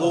2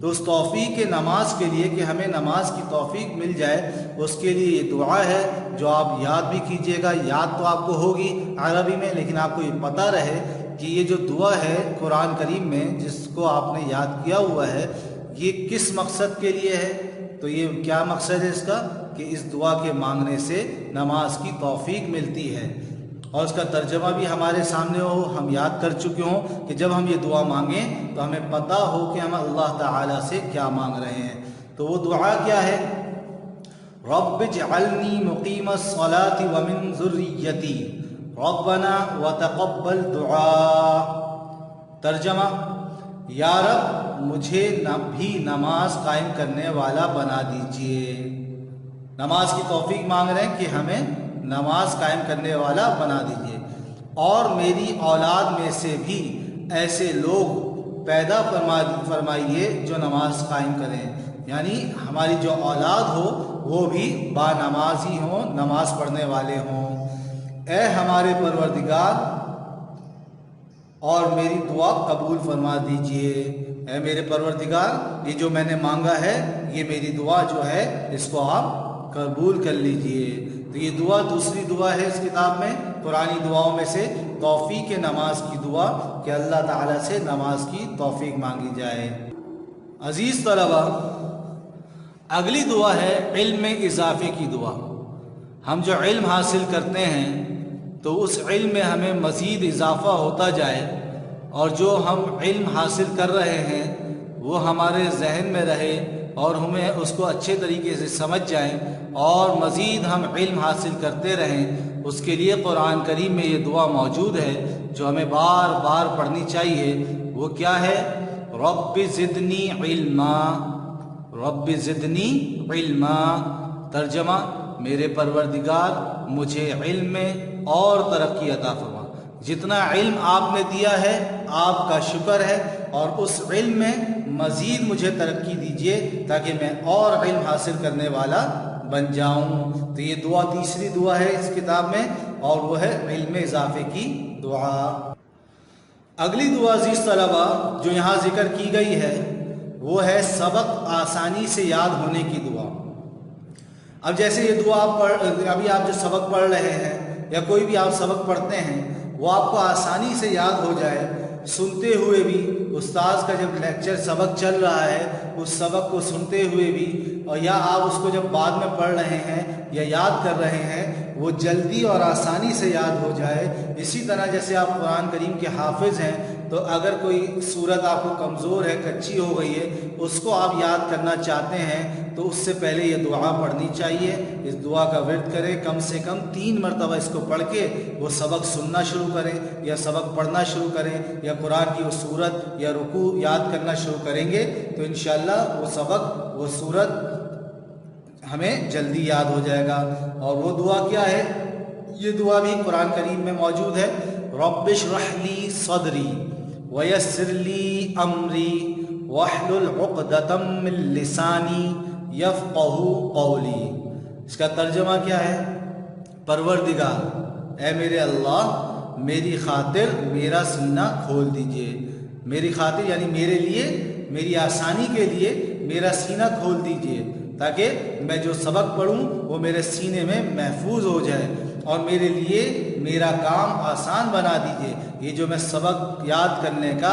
تو اس توفیق نماز کے لیے کہ ہمیں نماز کی توفیق مل جائے، اس کے لیے یہ دعا ہے جو آپ یاد بھی کیجئے گا۔ یاد تو آپ کو ہوگی عربی میں، لیکن آپ کو یہ پتہ رہے کہ یہ جو دعا ہے قرآن کریم میں جس کو آپ نے یاد کیا ہوا ہے، یہ کس مقصد کے لیے ہے۔ تو یہ کیا مقصد ہے اس کا کہ اس دعا کے مانگنے سے نماز کی توفیق ملتی ہے، اور اس کا ترجمہ بھی ہمارے سامنے ہو، ہم یاد کر چکے ہوں کہ جب ہم یہ دعا مانگیں تو ہمیں پتہ ہو کہ ہم اللہ تعالیٰ سے کیا مانگ رہے ہیں۔ تو وہ دعا کیا ہے؟ رب اجعلنی مقیم الصلاۃ ومن ذریتی ربنا وتقبل دعاء۔ ترجمہ: یا رب مجھے بھی نماز قائم کرنے والا بنا دیجئے۔ نماز کی توفیق مانگ رہے ہیں کہ ہمیں نماز قائم کرنے والا بنا دیجئے، اور میری اولاد میں سے بھی ایسے لوگ پیدا فرمائیے جو نماز قائم کریں، یعنی ہماری جو اولاد ہو وہ بھی با نمازی ہوں، نماز پڑھنے والے ہوں۔ اے ہمارے پروردگار، اور میری دعا قبول فرما دیجئے۔ اے میرے پروردگار، یہ جو میں نے مانگا ہے، یہ میری دعا جو ہے اس کو آپ قبول کر لیجئے۔ تو یہ دعا دوسری دعا ہے اس کتاب میں، قرآنی دعاؤں میں سے توفیق نماز کی دعا، کہ اللہ تعالیٰ سے نماز کی توفیق مانگی جائے۔ عزیز طلبہ، اگلی دعا ہے علم میں اضافے کی دعا۔ ہم جو علم حاصل کرتے ہیں تو اس علم میں ہمیں مزید اضافہ ہوتا جائے، اور جو ہم علم حاصل کر رہے ہیں وہ ہمارے ذہن میں رہے اور ہمیں اس کو اچھے طریقے سے سمجھ جائیں، اور مزید ہم علم حاصل کرتے رہیں۔ اس کے لیے قرآن کریم میں یہ دعا موجود ہے جو ہمیں بار بار پڑھنی چاہیے۔ وہ کیا ہے؟ رب زدنی علما، رب زدنی علما۔ ترجمہ: میرے پروردگار مجھے علم میں اور ترقی عطا فرما۔ جتنا علم آپ نے دیا ہے آپ کا شکر ہے، اور اس علم میں مزید مجھے ترقی دیجیے تاکہ میں اور علم حاصل کرنے والا بن جاؤں۔ تو یہ دعا تیسری دعا ہے اس کتاب میں، اور وہ ہے علم اضافے کی دعا۔ اگلی دعا عزیز طلبہ جو یہاں ذکر کی گئی ہے وہ ہے سبق آسانی سے یاد ہونے کی دعا۔ اب جیسے یہ دعا ابھی آپ جو سبق پڑھ رہے ہیں یا کوئی بھی آپ سبق پڑھتے ہیں وہ آپ کو آسانی سے یاد ہو جائے، سنتے ہوئے بھی۔ استاذ کا جب لیکچر سبق چل رہا ہے اس سبق کو سنتے ہوئے بھی، اور یا آپ اس کو جب بعد میں پڑھ رہے ہیں یا یاد کر رہے ہیں وہ جلدی اور آسانی سے یاد ہو جائے۔ اسی طرح جیسے آپ قرآن کریم کے حافظ ہیں تو اگر کوئی صورت آپ کو کمزور ہے، کچی ہو گئی ہے، اس کو آپ یاد کرنا چاہتے ہیں تو اس سے پہلے یہ دعا پڑھنی چاہیے۔ اس دعا کا ورد کریں، کم سے کم 3 مرتبہ اس کو پڑھ کے وہ سبق سننا شروع کریں یا سبق پڑھنا شروع کریں، یا قرآن کی وہ صورت یا رکوع یاد کرنا شروع کریں گے تو انشاءاللہ وہ سبق، وہ صورت ہمیں جلدی یاد ہو جائے گا۔ اور وہ دعا کیا ہے؟ یہ دعا بھی قرآن کریم میں موجود ہے۔ رب اشرح لی صدری ویسر لی امری واحلل عقدۃ من لسانی یفقہوا قولی۔ اس کا ترجمہ کیا ہے؟ پروردگار، اے میرے اللہ، میری خاطر میرا سینہ کھول دیجئے۔ میری خاطر یعنی میرے لیے، میری آسانی کے لیے میرا سینہ کھول دیجئے تاکہ میں جو سبق پڑھوں وہ میرے سینے میں محفوظ ہو جائے، اور میرے لیے میرا کام آسان بنا دیجئے۔ یہ جو میں سبق یاد کرنے کا،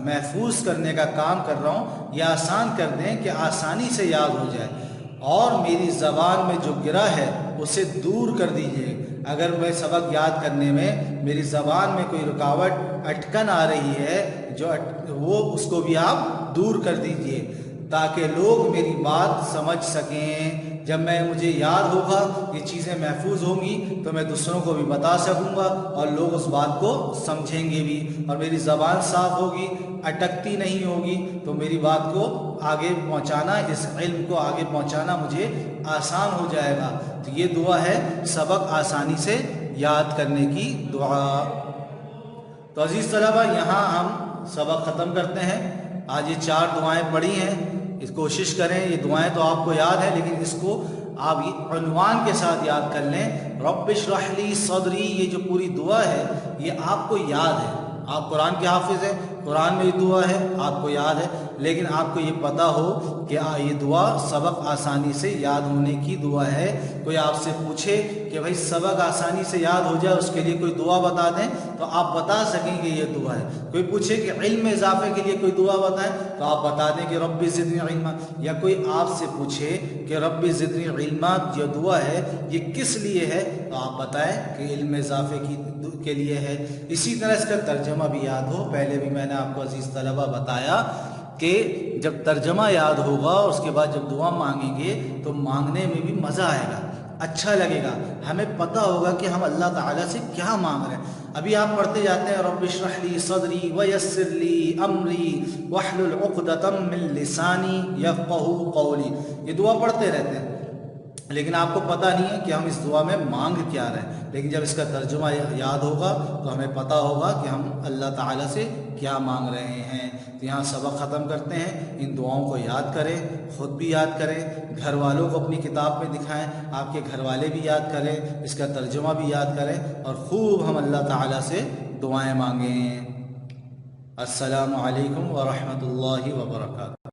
محفوظ کرنے کا کام کر رہا ہوں، یہ آسان کر دیں کہ آسانی سے یاد ہو جائے، اور میری زبان میں جو گرہ ہے اسے دور کر دیجئے۔ اگر میں سبق یاد کرنے میں میری زبان میں کوئی رکاوٹ، اٹکن آ رہی ہے وہ اس کو بھی آپ دور کر دیجئے تاکہ لوگ میری بات سمجھ سکیں۔ جب مجھے یاد ہوگا، یہ چیزیں محفوظ ہوں گی تو میں دوسروں کو بھی بتا سکوں گا اور لوگ اس بات کو سمجھیں گے بھی، اور میری زبان صاف ہوگی، اٹکتی نہیں ہوگی، تو میری بات کو آگے پہنچانا، اس علم کو آگے پہنچانا مجھے آسان ہو جائے گا۔ تو یہ دعا ہے سبق آسانی سے یاد کرنے کی دعا۔ تو عزیز طلبہ، یہاں ہم سبق ختم کرتے ہیں۔ آج یہ 4 دعائیں پڑھی ہیں، اس کوشش کریں، یہ دعائیں تو آپ کو یاد ہے لیکن اس کو آپ عنوان کے ساتھ یاد کر لیں۔ رب اشرح لی صدری، یہ جو پوری دعا ہے یہ آپ کو یاد ہے، آپ قرآن کے حافظ ہیں، قرآن میں یہ دعا ہے، آپ کو یاد ہے، لیکن آپ کو یہ پتہ ہو کہ یہ دعا سبق آسانی سے یاد ہونے کی دعا ہے۔ کوئی آپ سے پوچھے کہ بھائی سبق آسانی سے یاد ہو جائے اس کے لیے کوئی دعا بتا دیں تو آپ بتا سکیں کہ یہ دعا ہے۔ کوئی پوچھے کہ علم اضافے کے لیے کوئی دعا بتائیں تو آپ بتا دیں کہ رب زدنی علما، یا کوئی آپ سے پوچھے کہ رب زدنی علما یہ دعا ہے یہ کس لیے ہے تو آپ بتائیں کہ علم اضافے کے لیے ہے۔ اسی طرح اس کا ترجمہ بھی یاد ہو۔ پہلے بھی میں نے آپ کو عزیز طلبہ بتایا کہ جب ترجمہ یاد ہوگا اس کے بعد جب دعا مانگیں گے تو مانگنے میں بھی مزہ آئے گا، اچھا لگے گا، ہمیں پتہ ہوگا کہ ہم اللہ تعالیٰ سے کیا مانگ رہے ہیں۔ ابھی آپ پڑھتے جاتے ہیں رب اشرح لی صدری ویسر لی امری واحلل عقدۃ من لسانی یفقہوا قولی، یہ دعا پڑھتے رہتے ہیں لیکن آپ کو پتہ نہیں ہے کہ ہم اس دعا میں مانگ کیا رہے ہیں۔ لیکن جب اس کا ترجمہ یاد ہوگا تو ہمیں پتہ ہوگا کہ ہم اللہ تعالیٰ سے کیا مانگ رہے ہیں۔ تو یہاں سبق ختم کرتے ہیں، ان دعاؤں کو یاد کریں، خود بھی یاد کریں، گھر والوں کو اپنی کتاب میں دکھائیں، آپ کے گھر والے بھی یاد کریں، اس کا ترجمہ بھی یاد کریں اور خوب ہم اللہ تعالیٰ سے دعائیں مانگیں۔ السلام علیکم ورحمۃ اللہ وبرکاتہ۔